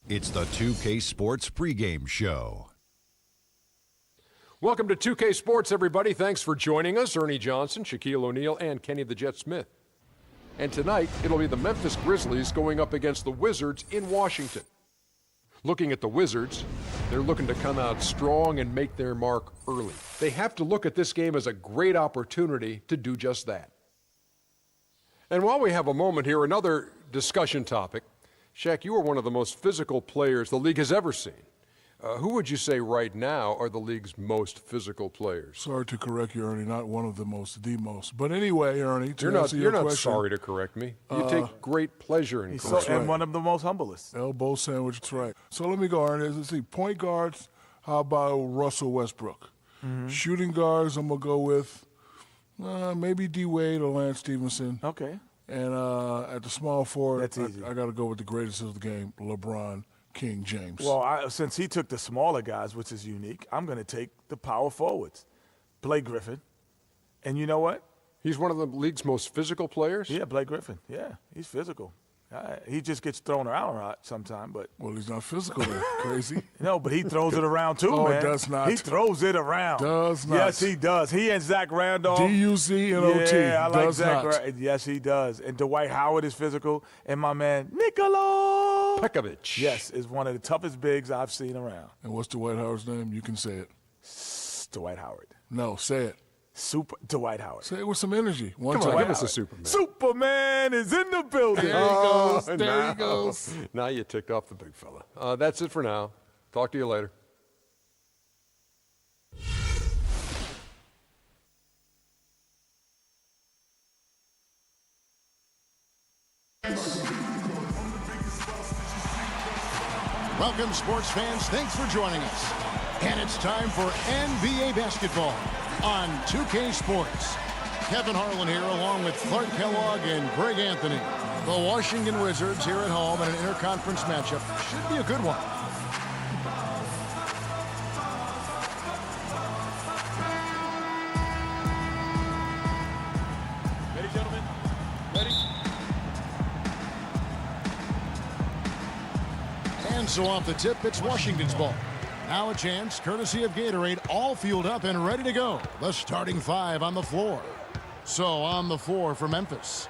It's the 2K Sports pregame show. Welcome to 2K Sports, everybody. Thanks for joining us. Ernie Johnson, Shaquille O'Neal, and Kenny the Jet Smith. And tonight, it'll be the Memphis Grizzlies going up against the Wizards in Washington. Looking at the Wizards, they're looking to come out strong and make their mark early. They have to look at this game as a great opportunity to do just that. And while we have a moment here, another discussion topic. Shaq, you are one of the most physical players the league has ever seen. Who would you say right now are the league's most physical players? Sorry to correct you, Ernie, not one of the most, the most. But anyway, Ernie, to answer you're your not question, sorry to correct me. You take great pleasure in correcting. And one of the most humblest. elbow sandwich, that's right. So let me go, Ernie. Let's see, point guards, how about Russell Westbrook? Shooting guards, I'm going to go with maybe D. Wade or Lance Stevenson. Okay. And at the small forward, That's easy. I got to go with the greatest of the game, LeBron King James. Well, since he took the smaller guys, which is unique, I'm going to take the power forwards. Blake Griffin. And you know what? He's one of the league's most physical players? Yeah, Blake Griffin. Yeah, he's physical. He just gets thrown around a lot sometimes, but Well, he's not physical, then. Crazy. no, but he throws it around too, Oh, man. does not. He throws it around. Does not. Yes, he does. He and Zach Randolph. D-U-Z-N-O-T. Yeah, I like does Zach. not. Yes, he does. And Dwight Howard is physical, and my man Nikola Pekovic. Yes, is one of the toughest bigs I've seen around. And what's Dwight Howard's name? You can say it. Dwight Howard. No, say it. Super Dwight Howard. Say it with some energy. One Come on, time. give us a Superman. Superman is in the building. There he goes. There now, he goes. Now you ticked off the big fella. That's it for now. Talk to you later. Welcome, sports fans. Thanks for joining us. And it's time for NBA basketball on 2K Sports. Kevin Harlan here, along with Clark Kellogg and Greg Anthony. The Washington Wizards here at home in an interconference matchup. Should be a good one. Ready, gentlemen? Ready? And so off the tip, it's Washington's ball. Now a chance, courtesy of Gatorade, all fueled up and ready to go. The starting five on the floor. So on the floor for Memphis.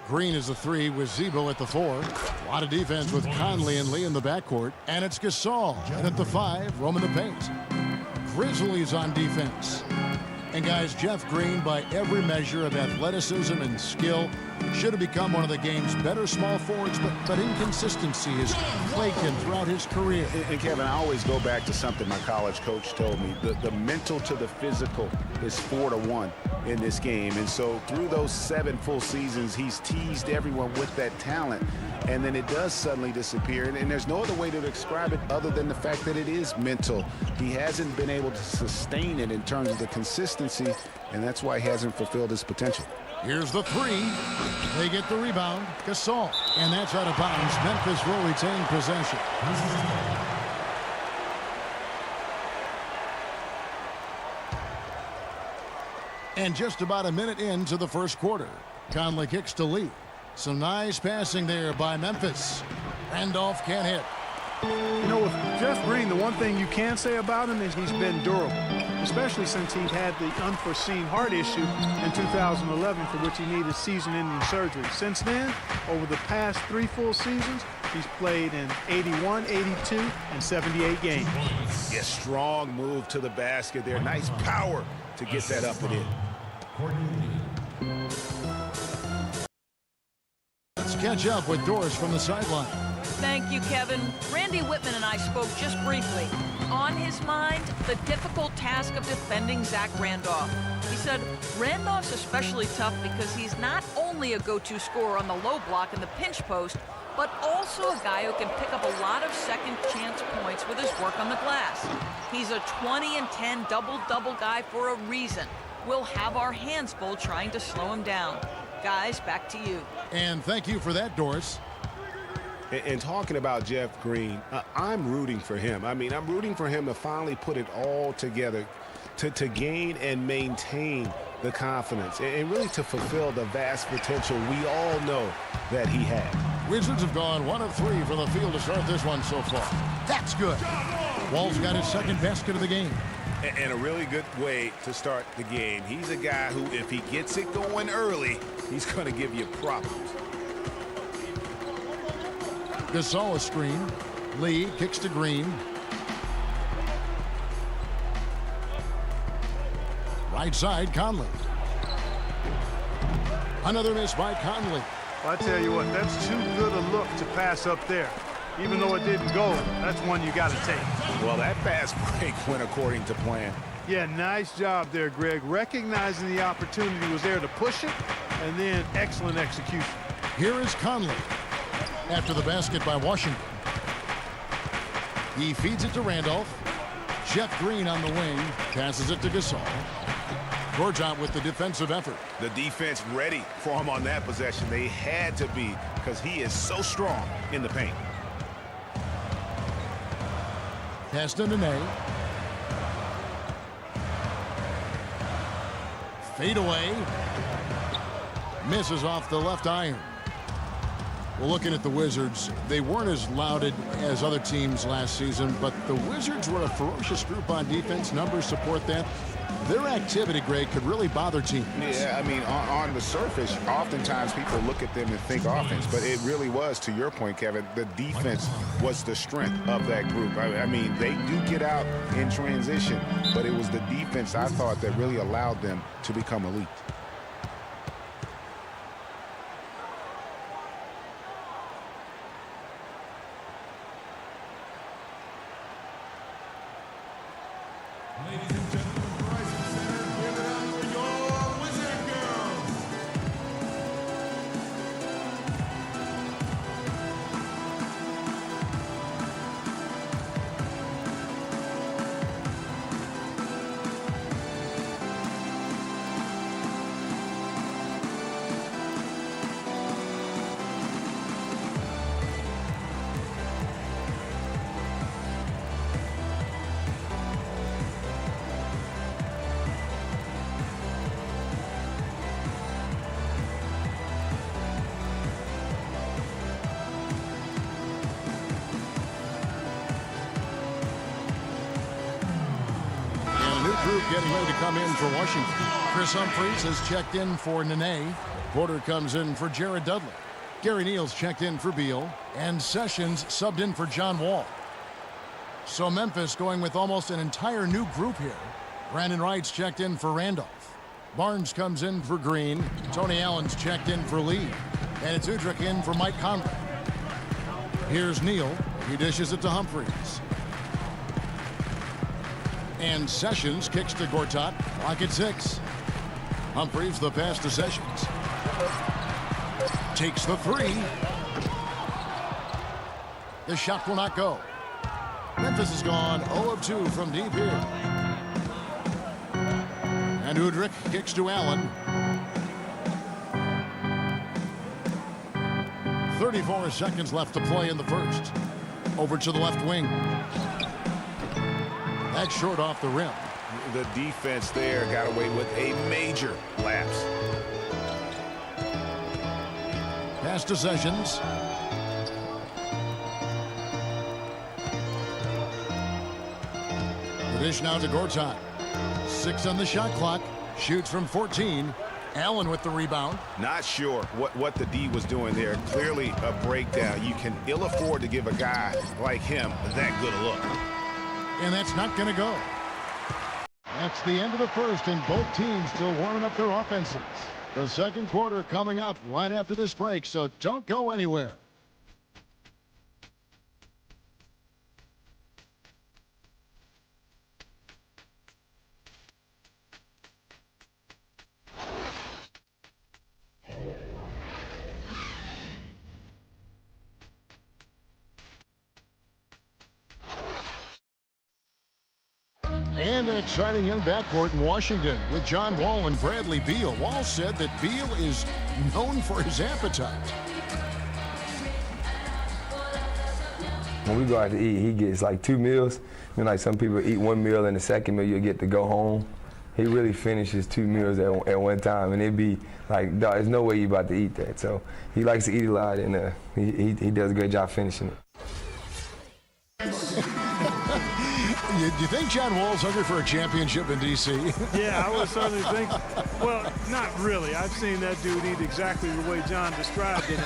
Green is the three with Zebo at the four. A lot of defense with Conley and Lee in the backcourt. And it's Gasol at the five, roaming the paint. Grizzlies on defense. And guys, Jeff Green, by every measure of athleticism and skill, should have become one of the game's better small forwards, but inconsistency has plagued him throughout his career. And Kevin, I always go back to something my college coach told me. The mental to the physical is 4-1 in this game. And so through those 7 full seasons, he's teased everyone with that talent. And then it does suddenly disappear. And there's no other way to describe it other than the fact that it is mental. He hasn't been able to sustain it in terms of the consistency, and that's why he hasn't fulfilled his potential. Here's the three. They get the rebound. Gasol. And that's out of bounds. Memphis will retain possession. And just about a minute into the first quarter. Conley kicks to Lee. Some nice passing there by Memphis. Randolph can't hit. You know, with Jeff Green, the one thing you can say about him is he's been durable, especially since he had the unforeseen heart issue in 2011 for which he needed season-ending surgery. Since then, over the past 3 full seasons, he's played in 81, 82, and 78 games. Yeah, strong move to the basket there. Nice power to get that up and in. Let's catch up with Doris from the sideline. Thank you, Kevin. Randy Whitman and I spoke just briefly. On his mind, the difficult task of defending Zach Randolph. He said Randolph's especially tough because he's not only a go-to scorer on the low block and the pinch post, but also a guy who can pick up a lot of second chance points with his work on the glass. He's a 20 and 10 double-double guy for a reason. We'll have our hands full trying to slow him down. Guys, back to you. And thank you for that, Doris. And talking about Jeff Green, I'm rooting for him. I mean, I'm rooting for him to finally put it all together, to gain and maintain the confidence, and really to fulfill the vast potential we all know that he had. Wizards have gone 1 of 3 from the field to start this one so far. That's good. Wall's got his second basket of the game. And a really good way to start the game. He's a guy who, if he gets it going early, he's going to give you problems. Gasol a screen. Lee kicks to Green. Right side, Conley. Another miss by Conley. Well, I tell you what, that's too good a look to pass up there. Even though it didn't go, that's one you got to take. Well, that fast break went according to plan. Yeah, nice job there, Greg. Recognizing the opportunity was there to push it, and then excellent execution. Here is Conley after the basket by Washington. He feeds it to Randolph. Jeff Green on the wing. Passes it to Gasol. Gortat with the defensive effort. The defense ready for him on that possession. They had to be, because he is so strong in the paint. Pass to Nene. Fade away. Misses off the left iron. Well, looking at the Wizards, they weren't as lauded as other teams last season, but the Wizards were a ferocious group on defense. Numbers support that. Their activity, Greg, could really bother teams. Yeah, I mean, on the surface, oftentimes people look at them and think offense, but it really was, to your point, Kevin, the defense was the strength of that group. I mean, they do get out in transition, but it was the defense, I thought, that really allowed them to become elite. Group getting ready to come in for Washington. Chris Humphries has checked in for Nene. Porter comes in for Jared Dudley. Gary Neal's checked in for Beal. And Sessions subbed in for John Wall. So Memphis going with almost an entire new group here. Brandon Wright's checked in for Randolph. Barnes comes in for Green. Tony Allen's checked in for Lee. And it's Udrich in for Mike Conley. Here's Neal. He dishes it to Humphries. And Sessions kicks to Gortat. Clock at 6. Humphries the pass to Sessions. Takes the 3. The shot will not go. Memphis has gone 0 of 2 from deep here. And Udrich kicks to Allen. 34 seconds left to play in the first. Over to the left wing. That's short off the rim. The defense there got away with a major lapse. Pass to Sessions. The dish now to Gortat. 6 on the shot clock. Shoots from 14. Allen with the rebound. Not sure what the D was doing there. Clearly a breakdown. You can ill afford to give a guy like him that good a look. And that's not going to go. That's the end of the first, and both teams still warming up their offenses. The second quarter coming up right after this break, so don't go anywhere. And an exciting young backcourt in Washington with John Wall and Bradley Beal. Wall said that Beal is known for his appetite. When we go out to eat, he gets like 2 meals. You know, like some people eat 1 meal and the second meal you get to go home. he really finishes 2 meals at one time, and it'd be like, dog, there's no way you about to eat that. So he likes to eat a lot, and he does a great job finishing it. You think John Wall's hungry for a championship in D.C.? Yeah, I would certainly think. Well, not really. I've seen that dude eat exactly the way John described it.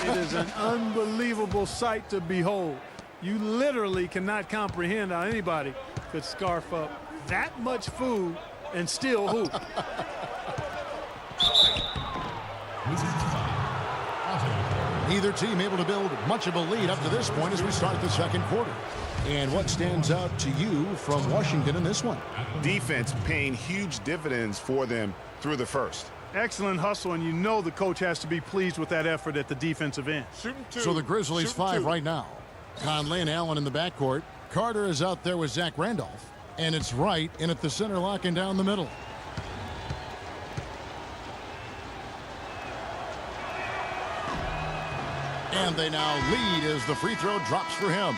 It is an unbelievable sight to behold. You literally cannot comprehend how anybody could scarf up that much food and still hoop. Neither team able to build much of a lead up to this point as we start the second quarter. And what stands out to you from Washington in this one? Defense paying huge dividends for them through the first. Excellent hustle, and you know the coach has to be pleased with that effort at the defensive end. So the Grizzlies 5 right now. Conley and Allen in the backcourt. Carter is out there with Zach Randolph. And it's Wright in at the center, locking down the middle. And they now lead as the free throw drops for him.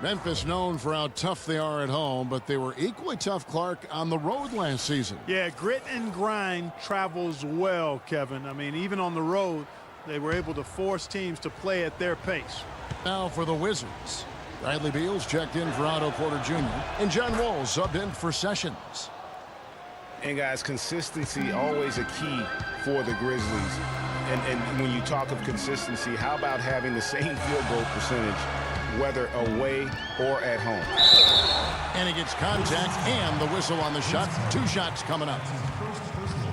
Memphis known for how tough they are at home, but they were equally tough, Clark, on the road last season. Yeah, grit and grind travels well, Kevin. I mean, even on the road, they were able to force teams to play at their pace. Now for the Wizards. Bradley Beal's checked in for Otto Porter Jr. And John Wall subbed in for Sessions. And, guys, consistency always a key for the Grizzlies. And when you talk of consistency, how about having the same field goal percentage, whether away or at home? And he gets contact and the whistle on the shot. 2 shots coming up.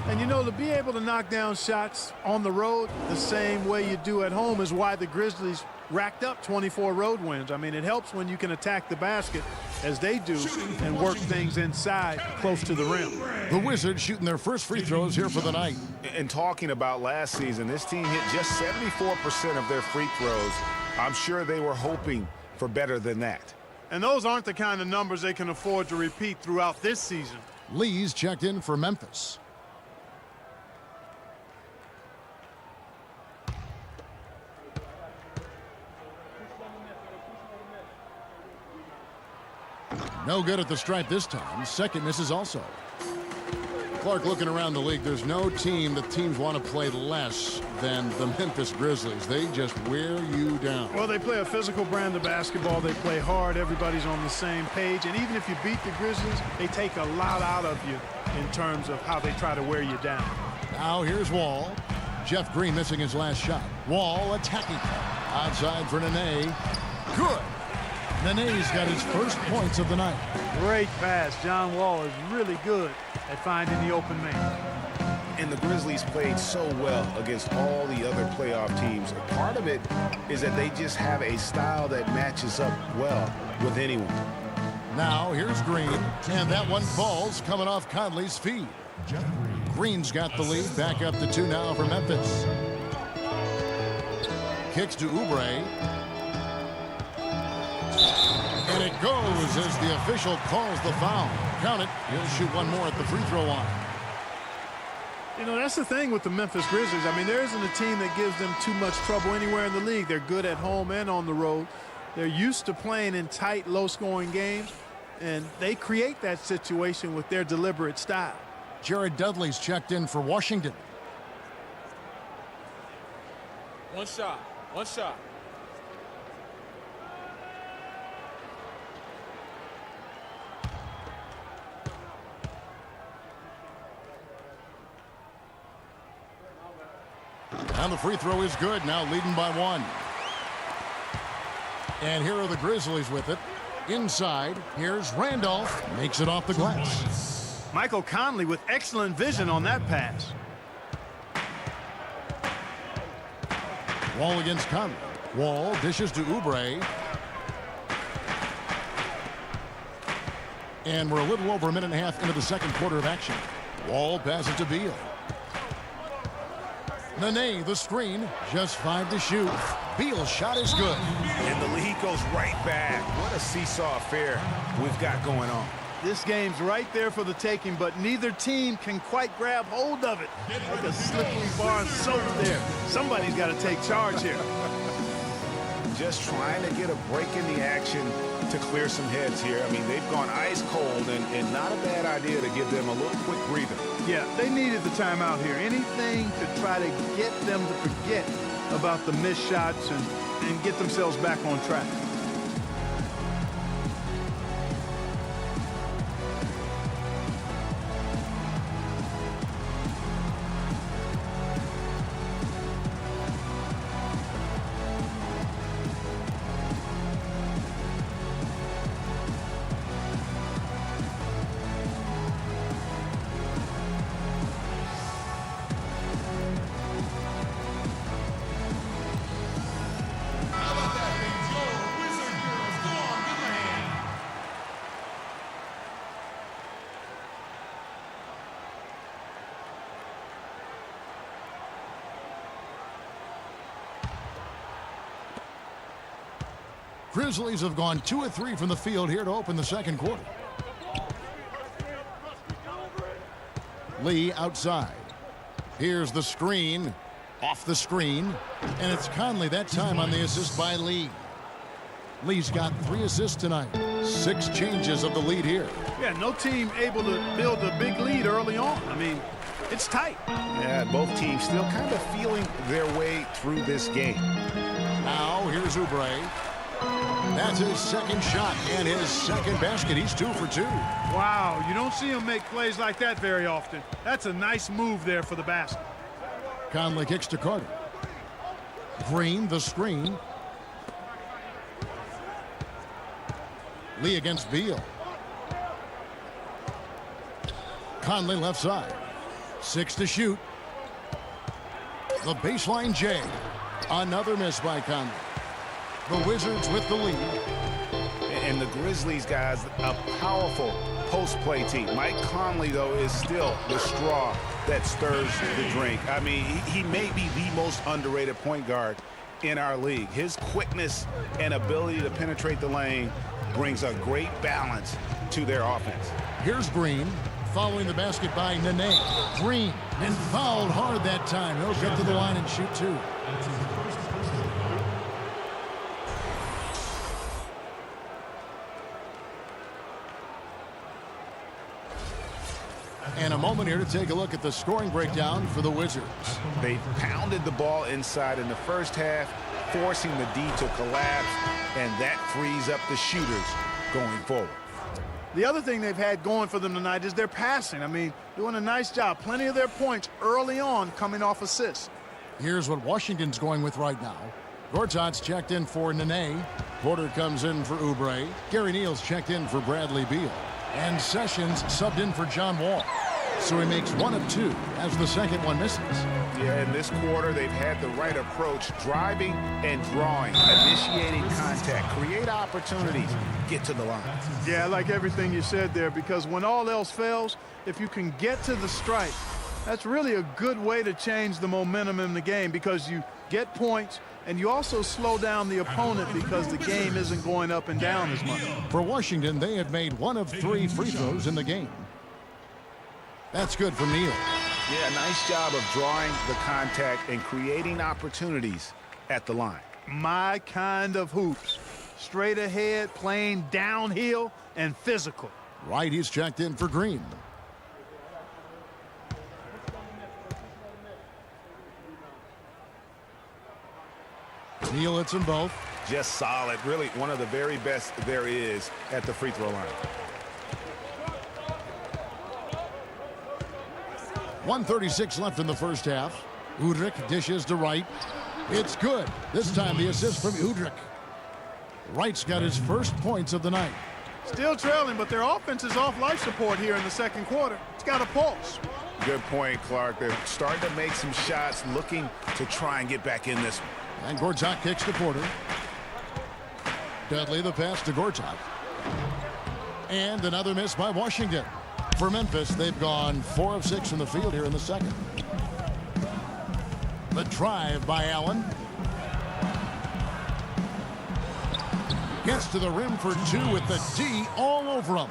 And, you know, to be able to knock down shots on the road the same way you do at home is why the Grizzlies racked up 24 road wins. I mean, it helps when you can attack the basket as they do and work things inside close to the rim. The Wizards shooting their first free throws here for the night. And talking about last season, this team hit just 74% of their free throws. I'm sure they were hoping for better than that. And those aren't the kind of numbers they can afford to repeat throughout this season. Lee's checked in for Memphis. No good at the stripe this time. Second misses also. Clark, looking around the league, there's no team that teams want to play less than the Memphis Grizzlies. They just wear you down. Well, they play a physical brand of basketball. They play hard. Everybody's on the same page. And even if you beat the Grizzlies, they take a lot out of you in terms of how they try to wear you down. Now here's Wall. Jeff Green missing his last shot. Wall attacking. Outside for Nene. Good. Nene's got his first points of the night. Great pass. John Wall is really good at finding the open man. And the Grizzlies played so well against all the other playoff teams. Part of it is that they just have a style that matches up well with anyone. Now here's Green, and that one falls coming off Conley's feed. Green's got the lead. Back up to 2 now for Memphis. Kicks to Oubre. And it goes as the official calls the foul. Count it. He'll shoot one more at the free throw line. You know, that's the thing with the Memphis Grizzlies. I mean, there isn't a team that gives them too much trouble anywhere in the league. They're good at home and on the road. They're used to playing in tight, low-scoring games, and they create that situation with their deliberate style. Jared Dudley's checked in for Washington. One shot. One shot. And the free throw is good. Now leading by 1. And here are the Grizzlies with it. Inside, here's Randolph. Makes it off the glass. Michael Conley with excellent vision on that pass. Wall against Conley. Wall dishes to Oubre. And we're a little over a minute and a half into the second quarter of action. Wall passes to Beal. Nene, the screen, just 5 to shoot. Beal's shot is good. And the lead goes right back. What a seesaw affair we've got going on. This game's right there for the taking, but neither team can quite grab hold of it. Like a slippery bar of soap there. Somebody's got to take charge here. just trying to get a break in the action to clear some heads here. I mean, they've gone ice cold, and not a bad idea to give them a little quick breather. Yeah, they needed the timeout here. Anything to try to get them to forget about the missed shots and get themselves back on track. Grizzlies have gone 2 of 3 from the field here to open the second quarter. Lee outside. Here's the screen. Off the screen. And it's Conley that time on the assist by Lee. Lee's got 3 assists tonight. 6 changes of the lead here. Yeah, no team able to build a big lead early on. I mean, it's tight. Yeah, both teams still kind of feeling their way through this game. Now here's Oubre. That's his second shot and his second basket. He's 2 for 2. Wow, you don't see him make plays like that very often. That's a nice move there for the basket. Conley kicks to Carter. Green, the screen. Lee against Beal. Conley left side. 6 to shoot. The baseline J. Another miss by Conley. The Wizards with the lead. And the Grizzlies, guys, a powerful post-play team. Mike Conley, though, is still the straw that stirs the drink. I mean, he may be the most underrated point guard in our league. His quickness and ability to penetrate the lane brings a great balance to their offense. Here's Green, following the basket by Nene. Green, and fouled hard that time. He'll get to the line and shoot 2. And a moment here to take a look at the scoring breakdown for the Wizards. They pounded the ball inside in the first half, forcing the D to collapse, and that frees up the shooters going forward. The other thing they've had going for them tonight is their passing. I mean, doing a nice job. Plenty of their points early on coming off assists. Here's what Washington's going with right now. Gortat's checked in for Nene. Porter comes in for Oubre. Gary Neal's checked in for Bradley Beal. And Sessions subbed in for John Wall. So he makes 1 of 2 as the second one misses. Yeah, in this quarter, they've had the right approach, driving and drawing, initiating contact, create opportunities, get to the line. Yeah, I like everything you said there, because when all else fails, if you can get to the stripe, that's really a good way to change the momentum in the game, because you get points and you also slow down the opponent because the game isn't going up and down as much. For Washington, they have made 1 of 3 free throws in the game. That's good from Neal. Yeah, nice job of drawing the contact and creating opportunities at the line. My kind of hoops. Straight ahead, playing downhill, and physical. Right, he's checked in for Green. Neal hits them both. Just solid. Really one of the very best there is at the free throw line. 1:36 left in the first half. Udrih dishes to Wright. It's good. This time the assist from Udrih. Wright's got his first points of the night. Still trailing, but their offense is off life support here in the second quarter. It's got a pulse. Good point, Clark. They're starting to make some shots, looking to try and get back in this one. And Gortat kicks to Porter. Dudley the pass to Gortat. And another miss by Washington. For Memphis, they've gone 4 of 6 from the field here in the second. The drive by Allen. Gets to the rim for 2 with the D all over him.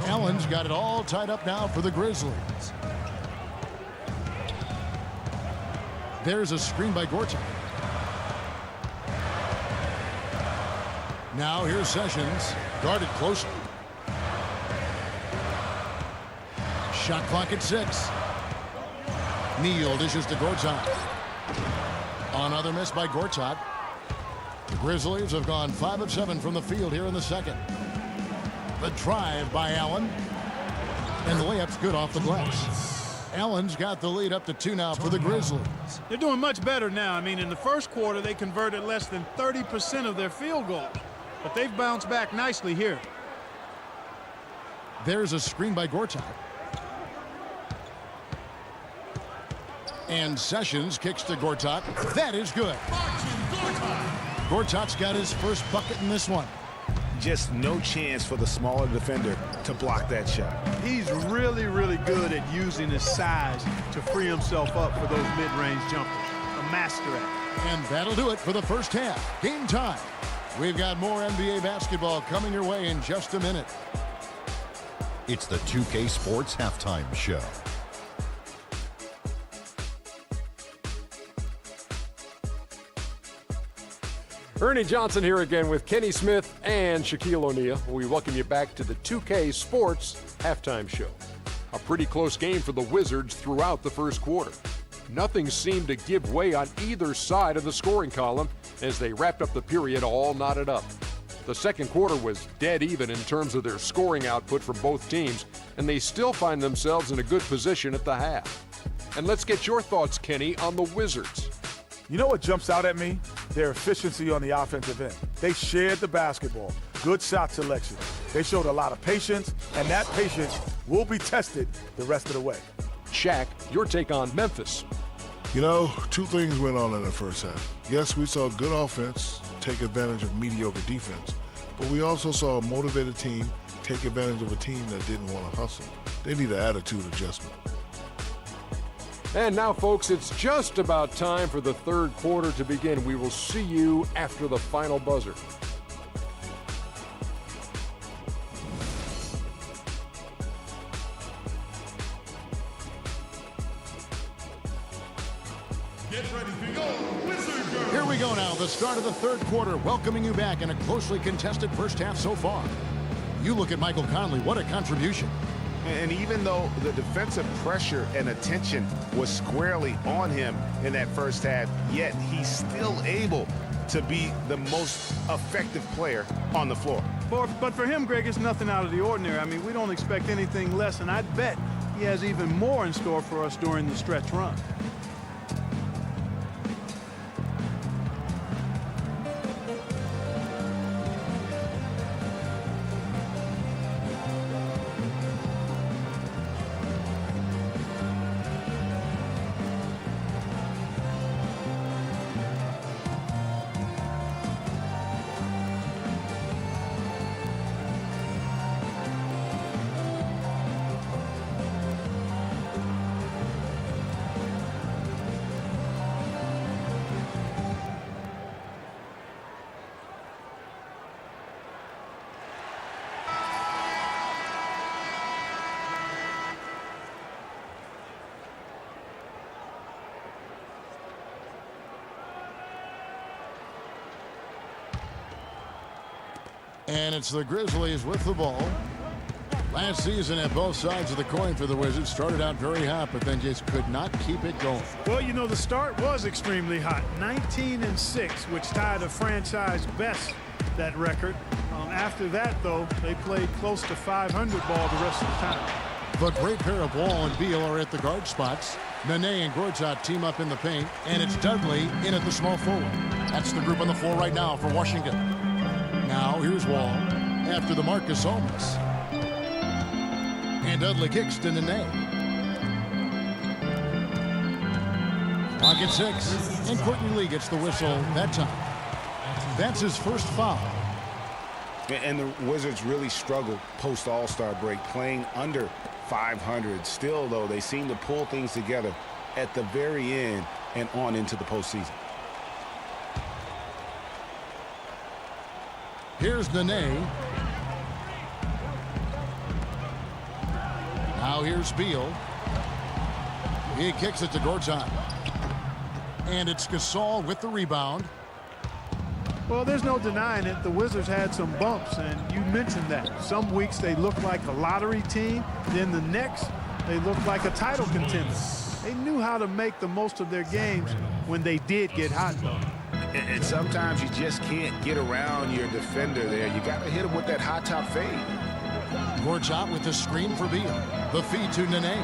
Allen's got it all tied up now for the Grizzlies. There's a screen by Gortat. Now here's Sessions, guarded closely. Shot clock at 6. Neal dishes to Gortat. Another miss by Gortat. The Grizzlies have gone 5 of 7 from the field here in the second. The drive by Allen. And the layup's good off the glass. Allen's got the lead up to 2 now for the Grizzlies. They're doing much better now. I mean, in the first quarter, they converted less than 30% of their field goals. But they've bounced back nicely here. There's a screen by Gortat. And Sessions kicks to Gortat. That is good. Gortat's got his first bucket in this one. Just no chance for the smaller defender to block that shot. He's really, really good at using his size to free himself up for those mid-range jumpers. A master at it. And that'll do it for the first half. Game time. We've got more NBA basketball coming your way in just a minute. It's the 2K Sports Halftime Show. Ernie Johnson here again with Kenny Smith and Shaquille O'Neal. We welcome you back to the 2K Sports Halftime Show. A pretty close game for the Wizards throughout the first quarter. Nothing seemed to give way on either side of the scoring column as they wrapped up the period all knotted up. The second quarter was dead even in terms of their scoring output from both teams, and they still find themselves in a good position at the half. And let's get your thoughts, Kenny, on the Wizards. You know what jumps out at me? Their efficiency on the offensive end. They shared the basketball. Good shot selection. They showed a lot of patience, and that patience will be tested the rest of the way. Shaq, your take on Memphis. You know, 2 things went on in the first half. Yes, we saw good offense take advantage of mediocre defense, but we also saw a motivated team take advantage of a team that didn't want to hustle. They need an attitude adjustment. And now, folks, it's just about time for the third quarter to begin. We will see you after the final buzzer. Here we go now, the start of the third quarter, welcoming you back in a closely contested first half so far. You look at Michael Conley, what a contribution. And even though the defensive pressure and attention was squarely on him in that first half, yet he's still able to be the most effective player on the floor. But for him, Greg, it's nothing out of the ordinary. I mean, we don't expect anything less, and I bet he has even more in store for us during the stretch run. And it's the Grizzlies with the ball. Last season at both sides of the coin for the Wizards started out very hot, but then just could not keep it going. Well, you know, the start was extremely hot. 19-6, which tied a franchise best, that record. After that, though, they played close to 500 ball the rest of the time. The great pair of Wall and Beal are at the guard spots. Nene and Gortat team up in the paint, and it's Dudley in at the small forward. That's the group on the floor right now for Washington. Now here's Wall after the Marcus Holmes. And Dudley kicks to Nene. Pocket 6, and Courtney Lee gets the whistle that time. That's his first foul. And the Wizards really struggled post All-Star break, playing under 500. Still, though, they seem to pull things together at the very end and on into the postseason. Here's Nene. Now here's Beal. He kicks it to Gortat. And it's Gasol with the rebound. Well, there's no denying it. The Wizards had some bumps, and you mentioned that. Some weeks they looked like a lottery team. Then the next, they looked like a title contender. They knew how to make the most of their games when they did get hot, though. And sometimes you just can't get around your defender there. You got to hit him with that high top fade. Gortat with the screen for Beal. The feed to Nene.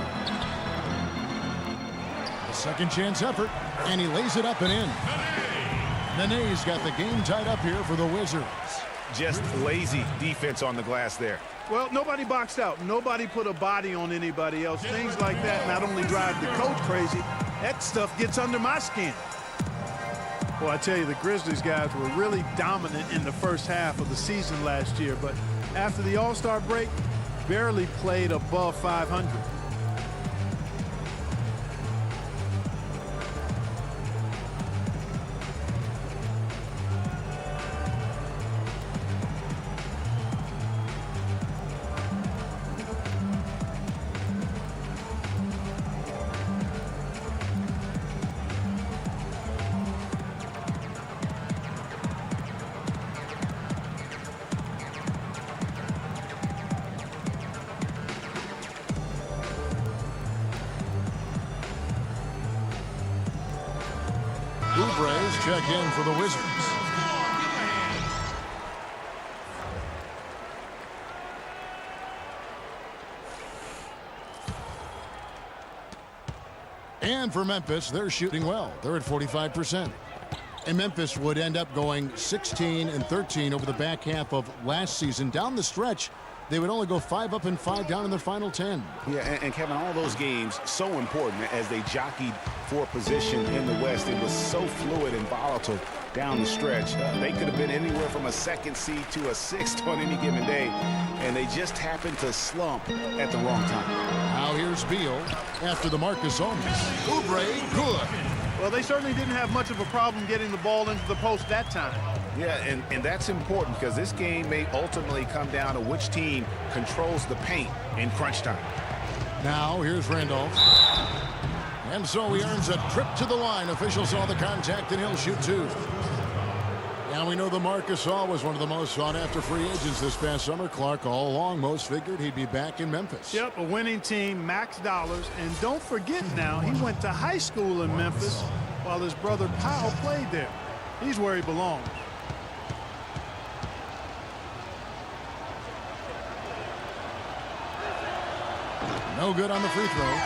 A second chance effort, and he lays it up and in. Nene's got the game tied up here for the Wizards. Just lazy defense on the glass there. Well, nobody boxed out. Nobody put a body on anybody else. Things like that not only drive the coach crazy, that stuff gets under my skin. Well, I tell you, the Grizzlies guys were really dominant in the first half of the season last year, but after the All-Star break, barely played above 500. Oubre's check in for the Wizards. And for Memphis, they're shooting well. They're at 45%. And Memphis would end up going 16-13 over the back half of last season. Down the stretch, they would only go 5 up and 5 down in their final 10. Yeah, and Kevin, all those games so important as they jockeyed for position in the West. It was so fluid and volatile down the stretch. They could have been anywhere from a 2nd seed to a 6th on any given day, and they just happened to slump at the wrong time. Now here's Beal after the Marcus Holmes. Oubre, good. Well, they certainly didn't have much of a problem getting the ball into the post that time. Yeah, and that's important because this game may ultimately come down to which team controls the paint in crunch time. Now here's Randolph. And so he earns a trip to the line. Officials saw the contact, and he'll shoot 2. Now we know the Marcus All was one of the most sought-after free agents this past summer. Clark, all along, most figured he'd be back in Memphis. Yep, a winning team, max dollars. And don't forget now, he went to high school in Memphis while his brother Powell played there. He's where he belongs. No good on the free throw.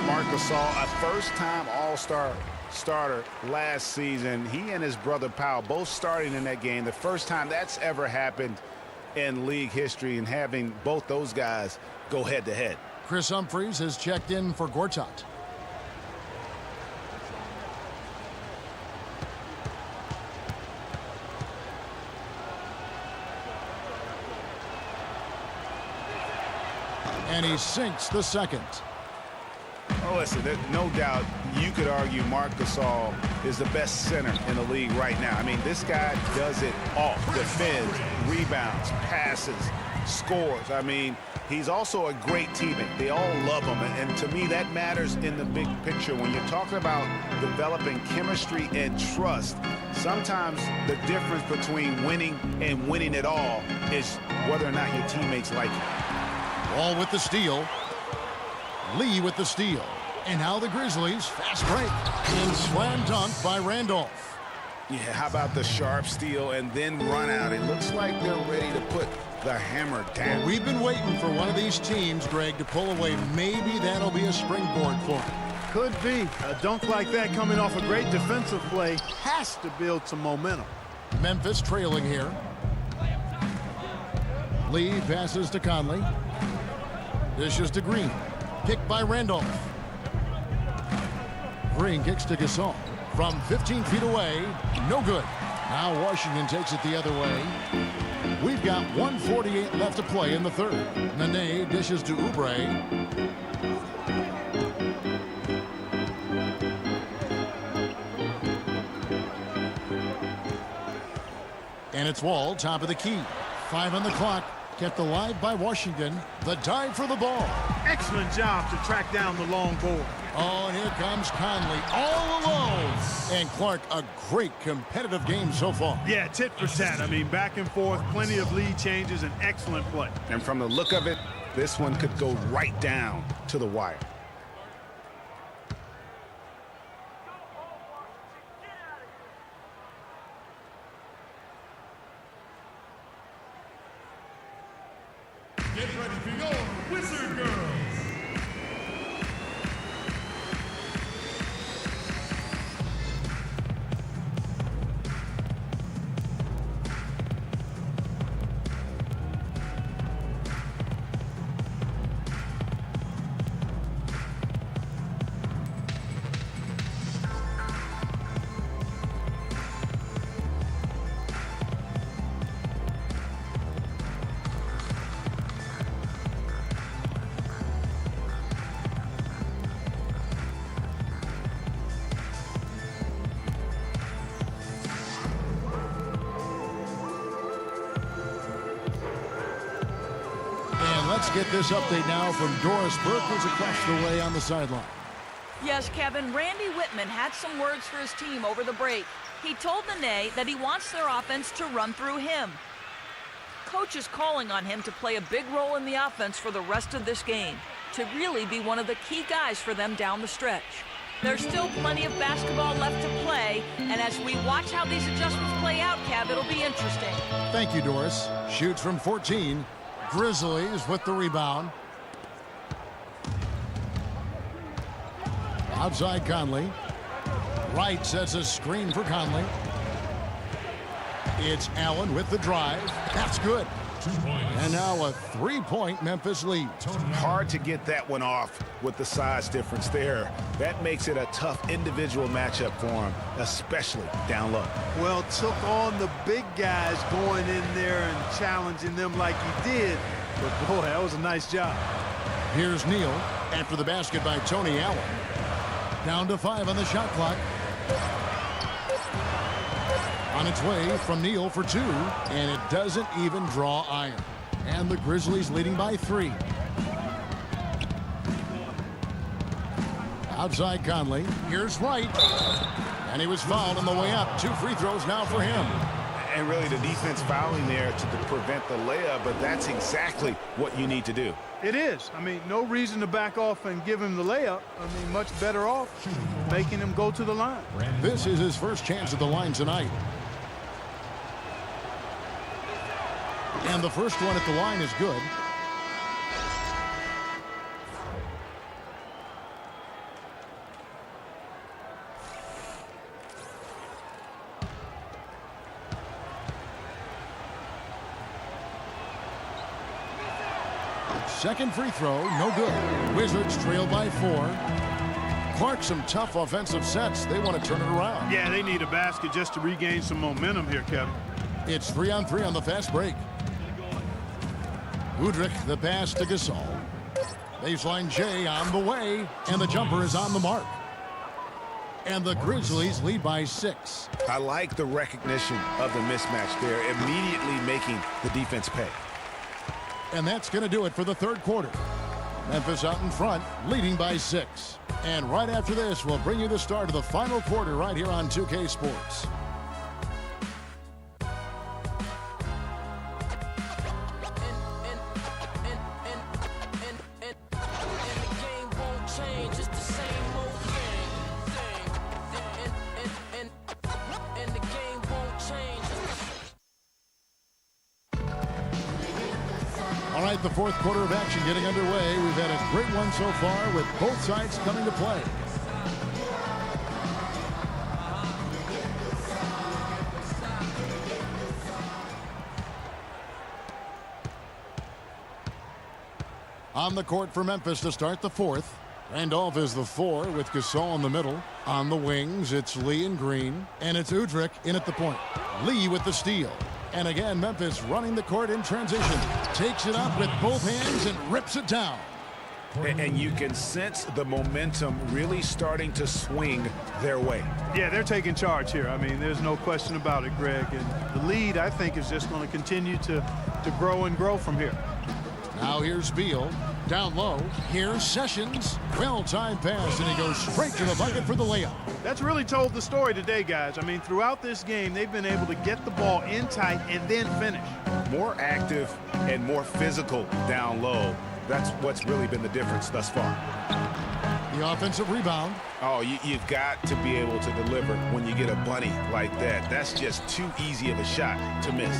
Marcus All, a first-time All-Star starter last season. He and his brother Powell both starting in that game. The first time that's ever happened in league history, and having both those guys go head-to-head. Chris Humphries has checked in for Gortat. And he sinks the second. Oh, listen, no doubt you could argue Marc Gasol is the best center in the league right now. I mean, this guy does it all. Defends, rebounds, passes, scores. I mean, he's also a great teammate. They all love him. And to me, that matters in the big picture. When you're talking about developing chemistry and trust, sometimes the difference between winning and winning it all is whether or not your teammates like it. Wall with the steal. Lee with the steal. And now the Grizzlies, fast break. And slam dunk by Randolph. Yeah, how about the sharp steal and then run out? It looks like they're ready to put the hammer down. Well, we've been waiting for one of these teams, Greg, to pull away. Maybe that'll be a springboard for them. Could be. A dunk like that coming off a great defensive play has to build some momentum. Memphis trailing here. Lee passes to Conley. Dishes to Green. Picked by Randolph. Green kicks to Gasol. From 15 feet away, no good. Now Washington takes it the other way. We've got 1:48 left to play in the third. Nene dishes to Oubre. And it's Wall, top of the key. 5 on the clock. Kept alive by Washington. The dive for the ball. Excellent job to track down the long board. Oh, and here comes Conley all alone. And Clark, a great competitive game so far. Yeah, tit for tat. I mean, back and forth, plenty of lead changes, and excellent play. And from the look of it, this one could go right down to the wire. Get ready for your Wizard Girls. Let's get this update now from Doris Burke, who's across the way on the sideline. Yes, Kevin, Randy Whitman had some words for his team over the break. He told Nene that he wants their offense to run through him. Coach is calling on him to play a big role in the offense for the rest of this game, to really be one of the key guys for them down the stretch. There's still plenty of basketball left to play, and as we watch how these adjustments play out, Kev, it'll be interesting. Thank you, Doris. Shoots from 14. Grizzlies with the rebound. Outside Conley. Wright sets a screen for Conley. It's Allen with the drive. That's good. 2 points. And now a 3-point Memphis lead. Hard to get that one off with the size difference there. That makes it a tough individual matchup for him, especially down low. Well, took on the big guys going in there and challenging them like he did. But, boy, that was a nice job. Here's Neal after the basket by Tony Allen. Down to 5 on the shot clock. On its way from Neal for 2, and it doesn't even draw iron. And the Grizzlies leading by 3. Outside Conley. Here's Wright. And he was fouled on the way up. 2 free throws now for him. And really the defense fouling there to prevent the layup, but that's exactly what you need to do. It is. I mean, no reason to back off and give him the layup. I mean, much better off making him go to the line. This is his first chance at the line tonight. And the first one at the line is good. Second free throw, no good. Wizards trail by 4. Clark, some tough offensive sets. They want to turn it around. Yeah, they need a basket just to regain some momentum here, Kevin. It's 3-on-3 on the fast break. Udrich, the pass to Gasol. Baseline J on the way, and the jumper is on the mark. And the Grizzlies lead by 6. I like the recognition of the mismatch there, immediately making the defense pay. And that's going to do it for the third quarter. Memphis out in front, leading by 6. And right after this, we'll bring you the start of the final quarter right here on 2K Sports. The fourth quarter of action getting underway. We've had a great one so far with both sides coming to play. On the court for Memphis to start the fourth. Randolph is the 4 with Gasol in the middle. On the wings, it's Lee and Green. And it's Udrich in at the point. Lee with the steal. And again, Memphis running the court in transition. Takes it up with both hands and rips it down. And you can sense the momentum really starting to swing their way. Yeah, they're taking charge here. I mean, there's no question about it, Greg. And the lead, I think, is just going to continue to grow and grow from here. Now here's Beal. Down low, here's Sessions. Well-timed pass, and he goes straight to the bucket for the layup. That's really told the story today, guys. I mean, throughout this game, they've been able to get the ball in tight and then finish. More active and more physical down low. That's what's really been the difference thus far. The offensive rebound. Oh, you've got to be able to deliver when you get a bunny like that. That's just too easy of a shot to miss.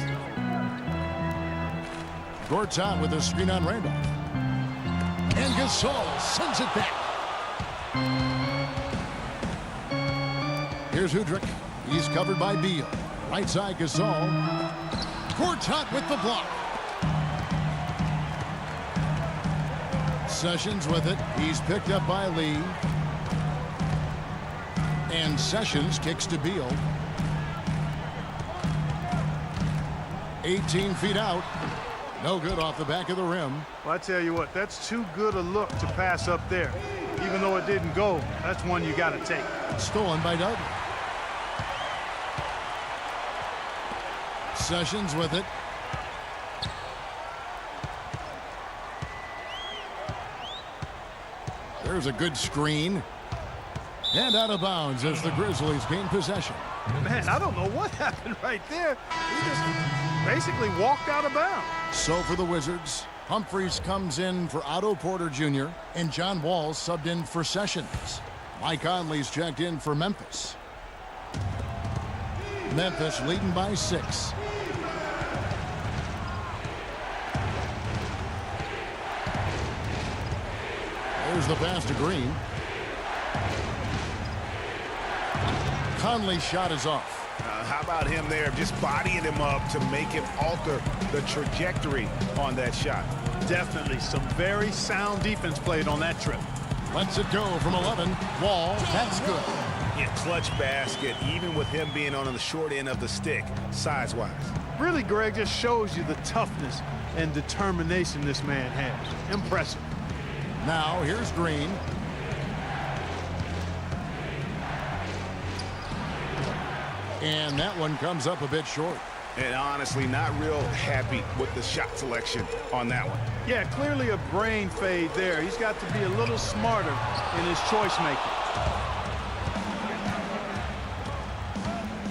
Gortat with a screen on Randolph. And Gasol sends it back. Here's Hudrick. He's covered by Beal. Right side, Gasol. Gortat with the block. Sessions with it. He's picked up by Lee. And Sessions kicks to Beal. 18 feet out. No good off the back of the rim. Well, I tell you what, that's too good a look to pass up there. Even though it didn't go, that's one you got to take. Stolen by Dudley. Sessions with it. There's a good screen. And out of bounds as the Grizzlies gain possession. Man, I don't know what happened right there. He just basically walked out of bounds. So for the Wizards, Humphries comes in for Otto Porter Jr. and John Wall subbed in for Sessions. Mike Conley's checked in for Memphis. Memphis leading by 6. There's the pass to Green. Conley's shot is off. How about him there, just bodying him up to make him alter the trajectory on that shot? Definitely some very sound defense played on that trip. Lets it go from 11. Wall, that's good. Yeah, clutch basket, even with him being on the short end of the stick, size-wise. Really, Greg, just shows you the toughness and determination this man has. Impressive. Now, here's Green. And that one comes up a bit short. And honestly, not real happy with the shot selection on that one. Yeah, clearly a brain fade there. He's got to be a little smarter in his choice making.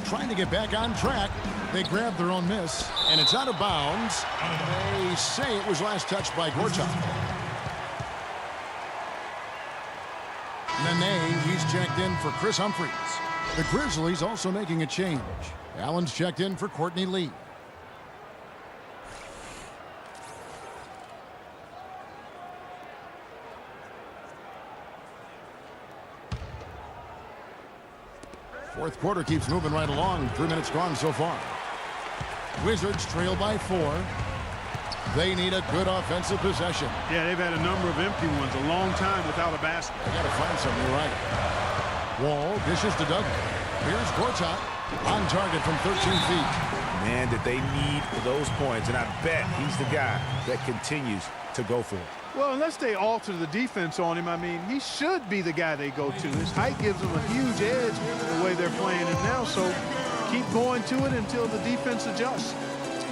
Trying to get back on track. They grab their own miss, and it's out of bounds. They say it was last touched by Gortat. Nene, he's checked in for Chris Humphries. The Grizzlies also making a change. Allen's checked in for Courtney Lee. Fourth quarter keeps moving right along. 3 minutes gone so far. Wizards trail by 4. They need a good offensive possession. Yeah, they've had a number of empty ones, a long time without a basket. They got to find something right. Wall dishes to Doug. Here's Gortat on target from 13 feet. Man, did they need those points, and I bet he's the guy that continues to go for it. Well, unless they alter the defense on him, I mean, he should be the guy they go to. His height gives him a huge edge the way they're playing it now, so keep going to it until the defense adjusts.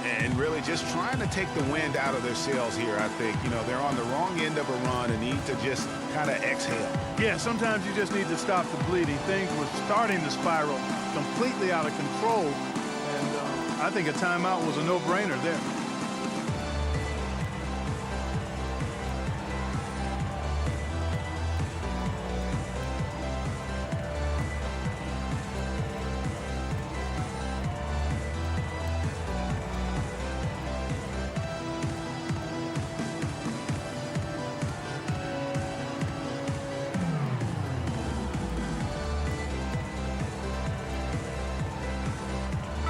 And really just trying to take the wind out of their sails here, I think. You know, they're on the wrong end of a run and need to just kind of exhale. Yeah, sometimes you just need to stop the bleeding. Things were starting to spiral completely out of control, and I think a timeout was a no-brainer there.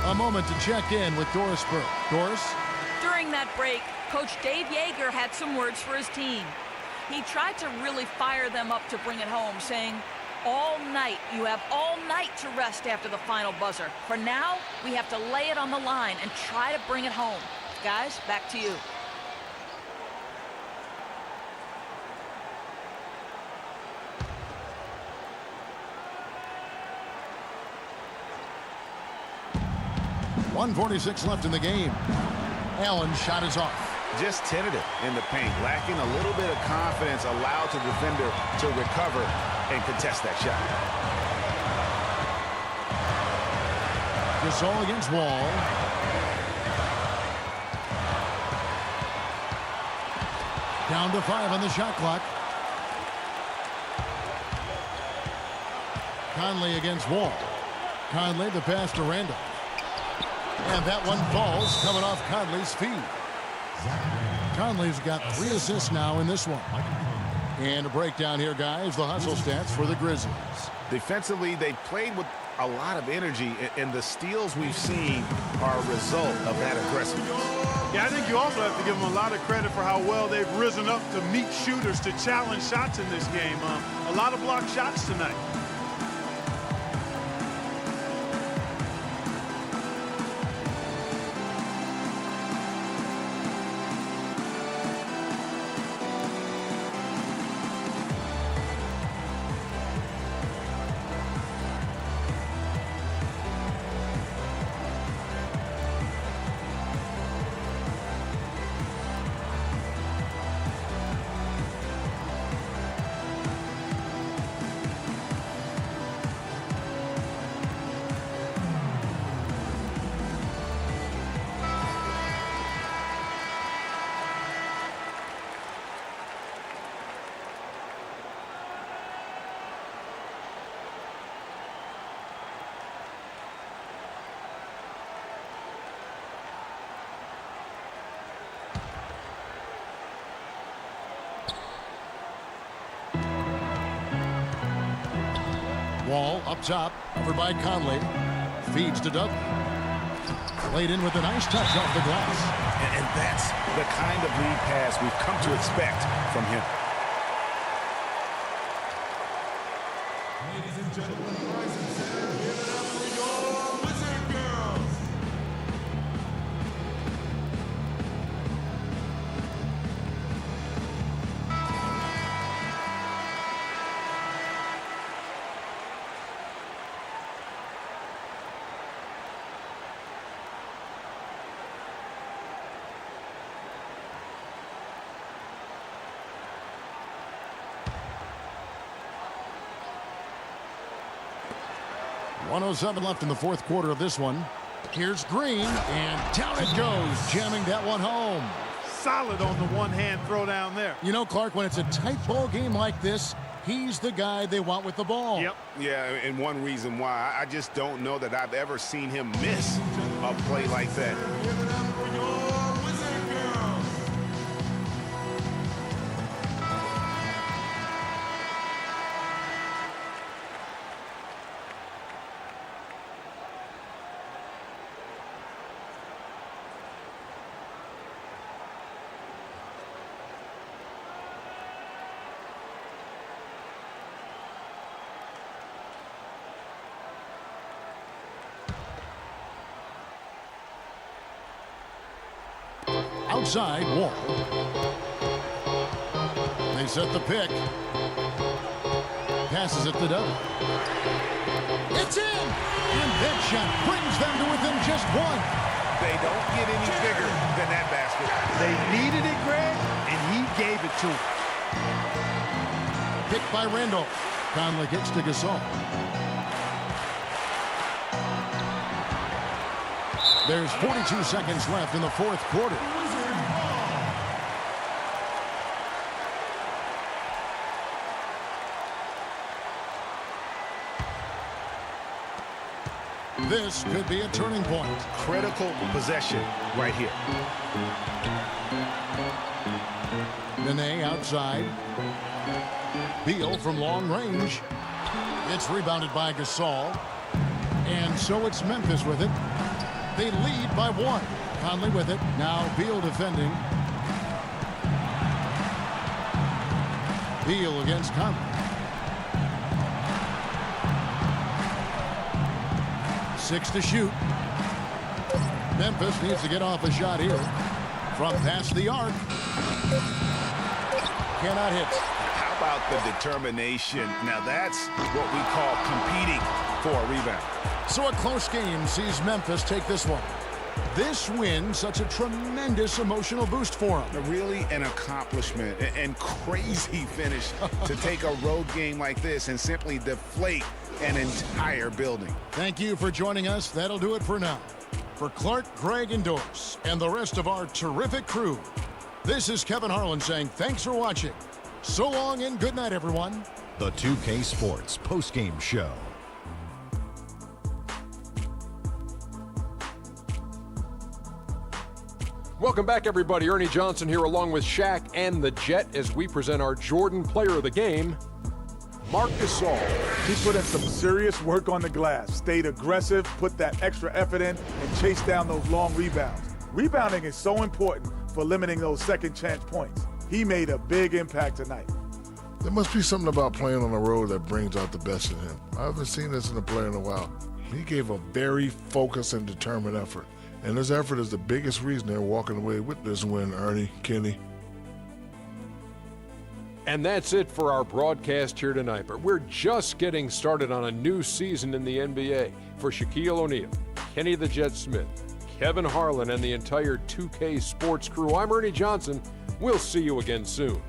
A moment to check in with Doris Burke. Doris? During that break, Coach Dave Yeager had some words for his team. He tried to really fire them up to bring it home, saying, all night, you have all night to rest after the final buzzer. For now, we have to lay it on the line and try to bring it home. Guys, back to you. .146 left in the game. Allen's shot is off. just tentative in the paint, lacking a little bit of confidence, allowed the defender to recover and contest that shot. Gasol against Wall. Down to 5 on the shot clock. Conley against Wall. Conley, the pass to Randall. And that one falls, coming off Conley's feet. Conley's got 3 assists now in this one. And a breakdown here, guys. The hustle stats for the Grizzlies. Defensively, they played with a lot of energy, and the steals we've seen are a result of that aggressiveness. Yeah, I think you also have to give them a lot of credit for how well they've risen up to meet shooters, to challenge shots in this game. A lot of blocked shots tonight. Wall up top, covered by Conley. Feeds to Dudley. Played in with a nice touch off the glass. And that's the kind of lead pass we've come to expect from him. Ladies and gentlemen, rise and center, give it up for your Wizard Girls. .107 left in the fourth quarter of this one. Here's Green, and down it goes, jamming that one home. Solid on the one-hand throw down there. You know, Clark, when it's a tight ball game like this, he's the guy they want with the ball. Yep. Yeah, and one reason why, I just don't know that I've ever seen him miss a play like that. Give it up for your Wizard Girls. Outside, Wall. They set the pick. Passes it to Dudley. It's in! And that shot brings them to within just one. They don't get any bigger than that basket. They needed it, Greg, and he gave it to them. Picked by Randall. Conley kicks to Gasol. There's 42 seconds left in the fourth quarter. This could be a turning point. Critical possession right here. Nene outside. Beal from long range. It's rebounded by Gasol. And so it's Memphis with it. They lead by 1. Conley with it. Now Beal defending. Beal against Conley. 6 to shoot. Memphis needs to get off a shot here. From past the arc. Cannot hit. How about the determination? Now that's what we call competing for a rebound. So a close game sees Memphis take this one. this win such a tremendous emotional boost for him. Really an accomplishment and crazy finish to take a road game like this and simply deflate an entire building. Thank you for joining us. That'll do it for now. For Clark, Greg, and Doris, and the rest of our terrific crew, this is Kevin Harlan saying thanks for watching. So long and good night, everyone. The 2K Sports postgame show. Welcome back, everybody. Ernie Johnson here along with Shaq and the Jet as we present our Jordan Player of the Game, Marc Gasol. He put in some serious work on the glass, stayed aggressive, put that extra effort in, and chased down those long rebounds. Rebounding is so important for limiting those second chance points. He made a big impact tonight. There must be something about playing on the road that brings out the best in him. I haven't seen this in a player in a while. He gave a very focused and determined effort. And this effort is the biggest reason they're walking away with this win, Ernie, Kenny. And that's it for our broadcast here tonight. But we're just getting started on a new season in the NBA. For Shaquille O'Neal, Kenny the Jet Smith, Kevin Harlan, and the entire 2K Sports crew, I'm Ernie Johnson. We'll see you again soon.